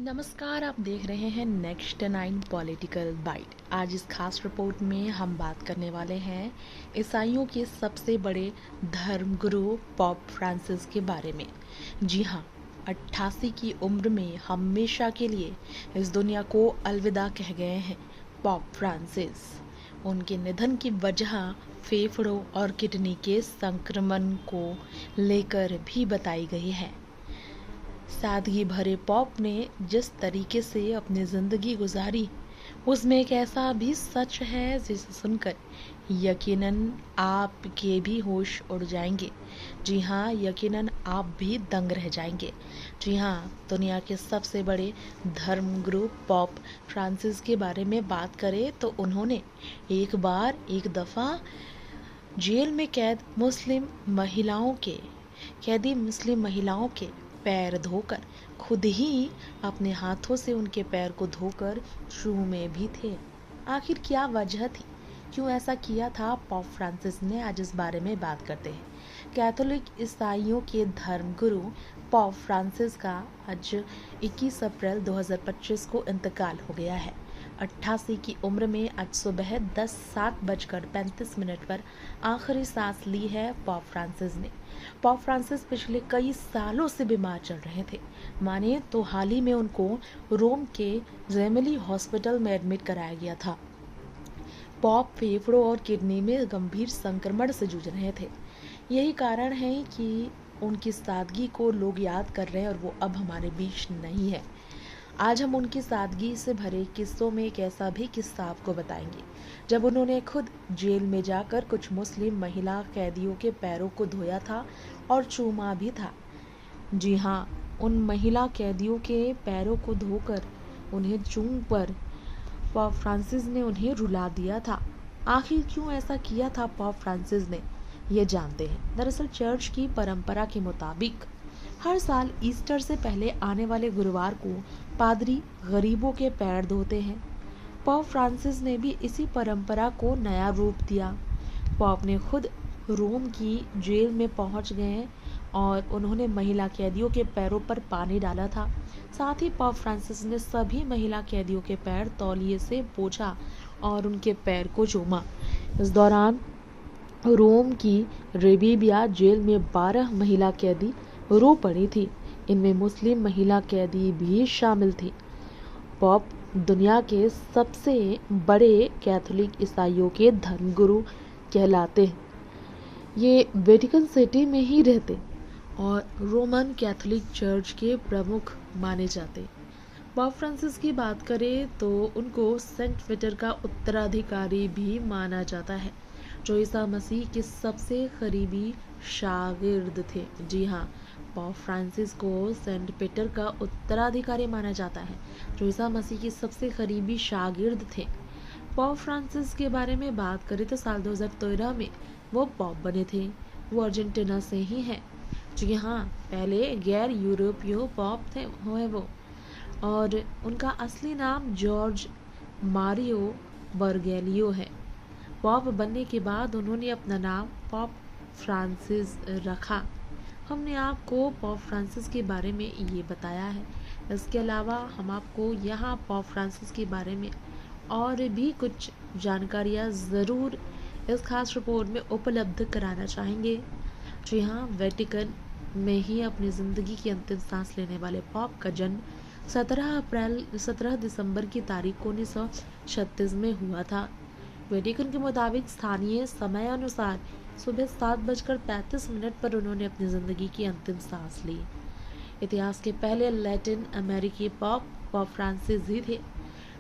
नमस्कार, आप देख रहे हैं नेक्स्ट 9 पॉलिटिकल बाइट। आज इस खास रिपोर्ट में हम बात करने वाले हैं ईसाइयों के सबसे बड़े धर्मगुरु पॉप फ्रांसिस के बारे में। जी हाँ, 88 की उम्र में हमेशा के लिए इस दुनिया को अलविदा कह गए हैं पॉप फ्रांसिस। उनके निधन की वजह फेफड़ों और किडनी के संक्रमण को लेकर भी बताई गई है। सादगी भरे पॉप ने जिस तरीके से अपनी जिंदगी गुजारी, उसमें एक ऐसा भी सच है जिसे सुनकर यकीनन आपके भी होश उड़ जाएंगे। जी हाँ, यकीनन आप भी दंग रह जाएंगे। जी हाँ, दुनिया के सबसे बड़े धर्मगुरु पॉप फ्रांसिस के बारे में बात करें तो उन्होंने एक दफ़ा जेल में कैदी मुस्लिम महिलाओं के पैर धोकर, खुद ही अपने हाथों से उनके पैर को धोकर चूमे भी थे। आखिर क्या वजह थी, क्यों ऐसा किया था पॉप फ्रांसिस ने? आज इस बारे में बात करते हैं। कैथोलिक ईसाइयों के धर्मगुरु पॉप फ्रांसिस का आज 21 अप्रैल 2025 को इंतकाल हो गया है। 88 की उम्र में आज सुबह 7:35 पर आखिरी सांस ली है पॉप फ्रांसिस ने। पॉप फ्रांसिस पिछले कई सालों से बीमार चल रहे थे। माने तो हाल ही में उनको रोम के जेमेली हॉस्पिटल में एडमिट कराया गया था। पॉप फेफड़ों और किडनी में गंभीर संक्रमण से जूझ रहे थे। यही कारण है कि उनकी सादगी को लोग याद कर रहे हैं और वो अब हमारे बीच नहीं है। आज हम उनकी सादगी से भरे किस्सों में एक ऐसा भी किस्सा आपको बताएंगे जब उन्होंने खुद जेल में जाकर कुछ मुस्लिम महिला कैदियों के पैरों को धोया था और चूमा भी था। जी हाँ, उन महिला कैदियों के पैरों को धोकर उन्हें चूम कर पॉप फ्रांसिस ने उन्हें रुला दिया था। आखिर क्यों ऐसा किया था पॉप फ्रांसिस ने, ये जानते हैं। दरअसल चर्च की परंपरा के मुताबिक हर साल ईस्टर से पहले आने वाले गुरुवार को पादरी गरीबों के पैर धोते हैं। पॉप फ्रांसिस ने भी इसी परंपरा को नया रूप दिया। पॉप ने खुद रोम की जेल में पहुंच गए और उन्होंने महिला कैदियों के पैरों पर पानी डाला था। साथ ही पॉप फ्रांसिस ने सभी महिला कैदियों के पैर तौलिए से पोंछा और उनके पैर को चूमा। इस दौरान रोम की रेबिबिया जेल में 12 महिला कैदी रो पड़ी थी। इनमें मुस्लिम महिला कैदी भी शामिल थी। पॉप दुनिया के सबसे बड़े कैथोलिक ईसाइयों के धर्मगुरु कहलाते हैं। ये वेटिकन सिटी में ही रहते और रोमन कैथोलिक चर्च के प्रमुख माने जाते। पॉप फ्रांसिस की बात करें तो उनको सेंट पीटर का उत्तराधिकारी भी माना जाता है, जो ईसा मसीह के सबसे करीबी शागिर्द थे। जी हाँ, पॉप फ्रांसिस को सेंट पीटर का उत्तराधिकारी माना जाता है, जो ईसा मसीह के सबसे करीबी शागिर्द थे। पॉप फ्रांसिस के बारे में बात करें तो साल 2013 में वो पॉप बने थे। वो अर्जेंटीना से ही हैं। जी हाँ, पहले गैर यूरोपीय पॉप थे वो, और उनका असली नाम जॉर्ज मारियो बर्गेलियो है। पॉप बनने के बाद उन्होंने अपना नाम पॉप फ्रांसिस रखा। हमने आपको पॉप फ्रांसिस के बारे में ये बताया है। इसके अलावा हम आपको यहाँ पॉप फ्रांसिस के बारे में और भी कुछ जानकारियाँ ज़रूर इस खास रिपोर्ट में उपलब्ध कराना चाहेंगे। जी हाँ, वेटिकन में ही अपनी ज़िंदगी की अंतिम सांस लेने वाले पॉप का जन्म 17 दिसंबर की तारीख को 1936 में हुआ था। वेटिकन के मुताबिक स्थानीय समय अनुसार सुबह 7:35 पर उन्होंने अपनी ज़िंदगी की अंतिम सांस ली। इतिहास के पहले लैटिन अमेरिकी पॉप फ्रांसिस ही थे।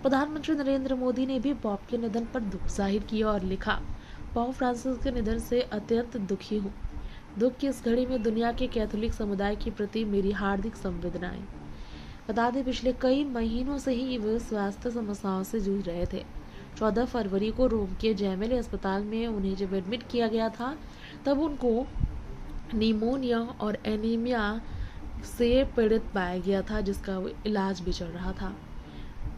प्रधानमंत्री नरेंद्र मोदी ने भी पॉप के निधन पर दुख जाहिर किया और लिखा, पॉप फ्रांसिस के निधन से अत्यंत दुखी हूँ। दुख की इस घड़ी में दुनिया के कैथोलिक समुदाय के प्रति मेरी हार्दिक संवेदनाएं। बता दें, पिछले कई महीनों से ही वे स्वास्थ्य समस्याओं से जूझ रहे थे। 14 फरवरी को रोम के जेमेली अस्पताल में उन्हें जब एडमिट किया गया था, तब उनको निमोनिया और एनीमिया से पीड़ित पाया गया था, जिसका इलाज भी चल रहा था।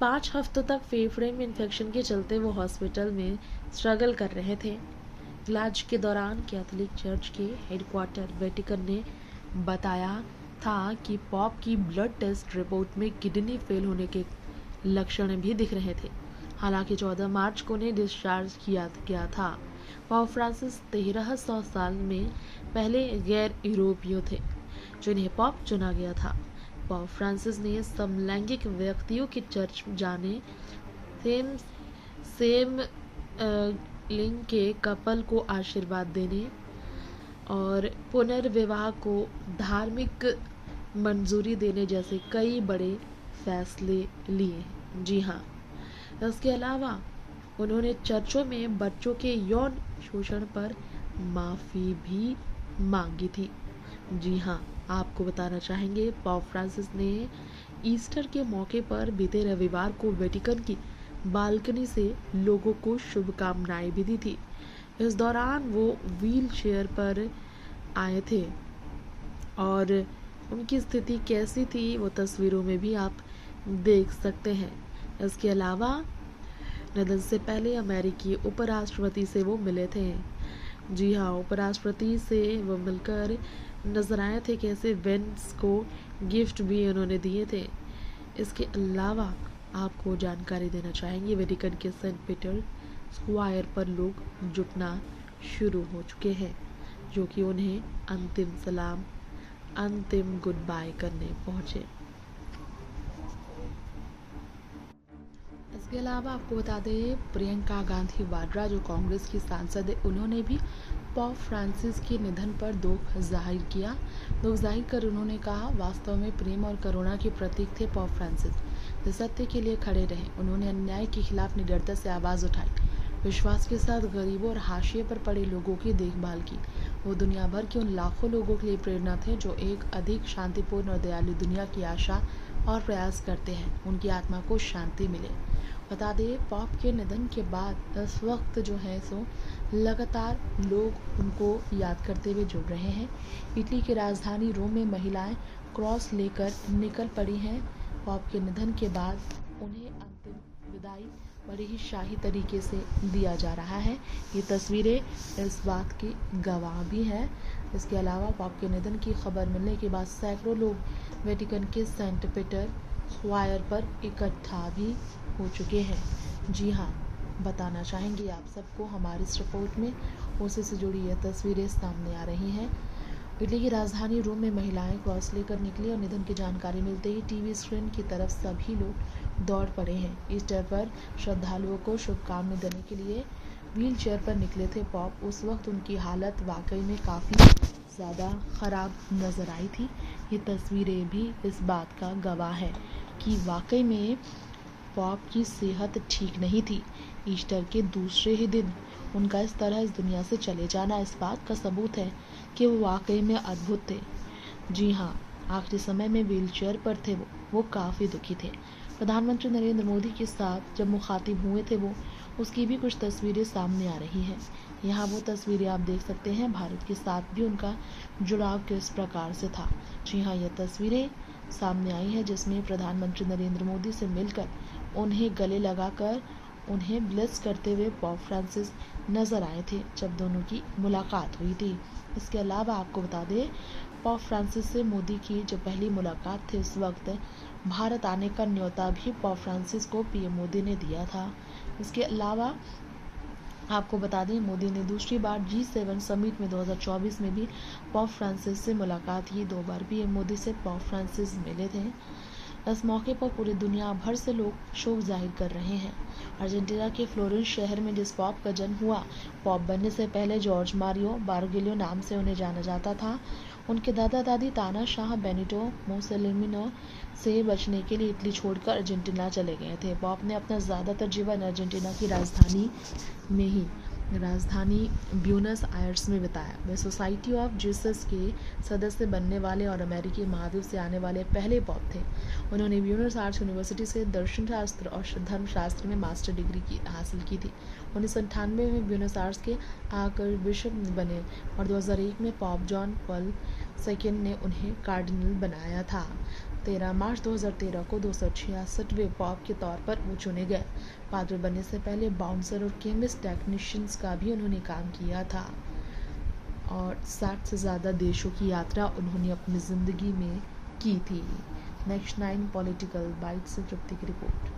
5 हफ्तों तक फेफड़े में इन्फेक्शन के चलते वो हॉस्पिटल में स्ट्रगल कर रहे थे। इलाज के दौरान कैथोलिक चर्च के हेडक्वार्टर वेटिकन ने बताया था कि पॉप की ब्लड टेस्ट रिपोर्ट में किडनी फेल होने के लक्षण भी दिख रहे थे। हालांकि 14 मार्च को उन्हें डिस्चार्ज किया गया था। पॉप फ्रांसिस 1300 साल में पहले गैर यूरोपीय थे जिन्हें पॉप चुना गया था। पॉप फ्रांसिस ने समलैंगिक व्यक्तियों के चर्च जाने, सेम लिंग के कपल को आशीर्वाद देने और पुनर्विवाह को धार्मिक मंजूरी देने जैसे कई बड़े फैसले लिए। जी हाँ, इसके अलावा उन्होंने चर्चों में बच्चों के यौन शोषण पर माफ़ी भी मांगी थी। जी हाँ, आपको बताना चाहेंगे पॉप फ्रांसिस ने ईस्टर के मौके पर बीते रविवार को वेटिकन की बालकनी से लोगों को शुभकामनाएं भी दी थी। इस दौरान वो व्हील चेयर पर आए थे और उनकी स्थिति कैसी थी वो तस्वीरों में भी आप देख सकते हैं। इसके अलावा निधन से पहले अमेरिकी उपराष्ट्रपति से वो मिले थे। जी हाँ, उपराष्ट्रपति से वो मिलकर नजर आए थे, कैसे वेंस को गिफ्ट भी उन्होंने दिए थे। इसके अलावा आपको जानकारी देना चाहेंगे वेटिकन के सेंट पीटर स्क्वायर पर लोग जुटना शुरू हो चुके हैं, जो कि उन्हें अंतिम सलाम, अंतिम गुड बाय करने पहुंचे। इसके अलावा आपको बता दें प्रियंका गांधी वाड्रा जो कांग्रेस की सांसद है, उन्होंने भी पॉप फ्रांसिस के निधन पर दुख जाहिर किया। दुख जाहिर कर उन्होंने कहा, वास्तव में प्रेम और करुणा के प्रतीक थे पॉप फ्रांसिस, जो सत्य के लिए खड़े रहे। उन्होंने अन्याय के खिलाफ निडरता से आवाज़ उठाई, विश्वास के साथ गरीबों और हाशिए पर पड़े लोगों की देखभाल की। वो दुनिया भर के उन लाखों लोगों के लिए प्रेरणा थे जो एक अधिक शांतिपूर्ण और दयालु दुनिया की आशा और प्रयास करते हैं उनकी आत्मा को शांति मिले। बता दें पॉप के निधन के बाद इस वक्त जो है सो लगातार लोग उनको याद करते हुए जुड़ रहे हैं। इटली की राजधानी रोम में महिलाएं क्रॉस लेकर निकल पड़ी हैं। पॉप के निधन के बाद उन्हें अंतिम विदाई बड़े ही शाही तरीके से दिया जा रहा है। ये तस्वीरें इस बात की गवाह भी हैं। इसके अलावा पॉप के निधन की खबर मिलने के बाद सैकड़ों लोग वेटिकन के सेंट पीटर स्क्वायर पर इकट्ठा भी हो चुके हैं। जी हाँ, बताना चाहेंगे आप सबको हमारी इस रिपोर्ट में उसी से जुड़ी ये तस्वीरें सामने आ रही हैं। इटली की राजधानी रोम में महिलाएं क्रॉस लेकर निकली और निधन की जानकारी मिलते ही टीवी स्क्रीन की तरफ सभी लोग दौड़ पड़े हैं। ईस्टर पर श्रद्धालुओं को शुभकामनाएं देने के लिए व्हील चेयर पर निकले थे पॉप। उस वक्त उनकी हालत वाकई में काफ़ी ज़्यादा ख़राब नज़र आई थी। ये तस्वीरें भी इस बात का गवाह है कि वाकई में पॉप की सेहत ठीक नहीं थी। ईस्टर के दूसरे ही दिन उनका इस तरह इस दुनिया से चले जाना इस बात का सबूत है कि वो वाकई में अद्भुत थे। जी हाँ, आखिरी समय में व्हीलचेयर पर थे वो काफ़ी दुखी थे। प्रधानमंत्री नरेंद्र मोदी के साथ जब मुखातिब हुए थे वो, उसकी भी कुछ तस्वीरें सामने आ रही हैं। यहाँ वो तस्वीरें आप देख सकते हैं, भारत के साथ भी उनका जुड़ाव किस प्रकार से था। जी हाँ, ये तस्वीरें सामने आई हैं जिसमें प्रधानमंत्री नरेंद्र मोदी से मिलकर उन्हें गले लगाकर उन्हें ब्लेस करते हुए पॉप फ्रांसिस नजर आए थे जब दोनों की मुलाकात हुई थी। इसके अलावा आपको बता दें पॉप फ्रांसिस से मोदी की जो पहली मुलाकात थी उस वक्त भारत आने का न्योता भी पॉप फ्रांसिस को पीएम मोदी ने दिया था। इसके अलावा आपको बता दें मोदी ने दूसरी बार G7 समिट में 2024 में भी पॉप फ्रांसिस से मुलाकात की। 2 बार पीएम मोदी से पॉप फ्रांसिस मिले थे। इस मौके पर पूरी दुनिया भर से लोग शोक जाहिर कर रहे हैं। अर्जेंटीना के फ्लोरेंस शहर में जिस पॉप का जन्म हुआ, पॉप बनने से पहले जॉर्ज मारियो बारगिलियो नाम से उन्हें जाना जाता था। उनके दादा दादी तानाशाह बेनिटो मुसोलिनी से बचने के लिए इटली छोड़कर अर्जेंटीना चले गए थे। पॉप ने अपना ज़्यादातर जीवन अर्जेंटीना की राजधानी ब्यूनस आयर्स में बिताया। वे सोसाइटी ऑफ जीसस के सदस्य बनने वाले और अमेरिकी महाद्वीप से आने वाले पहले पॉप थे। उन्होंने ब्यूनस आर्ट्स यूनिवर्सिटी से दर्शन शास्त्र और धर्मशास्त्र में मास्टर डिग्री हासिल की थी। 1998 में ब्यूनस आयर्स के आकर बिशप बने और 2001 में पॉप जॉन पॉल II ने उन्हें कार्डिनल बनाया था। 13 मार्च 2013 को 266वें पॉप के तौर पर वो चुने गए। पादरी बनने से पहले बाउंसर और केमिस्ट टेक्नीशियंस का भी उन्होंने काम किया था और 60 से ज़्यादा देशों की यात्रा उन्होंने अपनी ज़िंदगी में की थी। नेक्स्ट 9 पॉलिटिकल बाइट से तृप्ति की रिपोर्ट।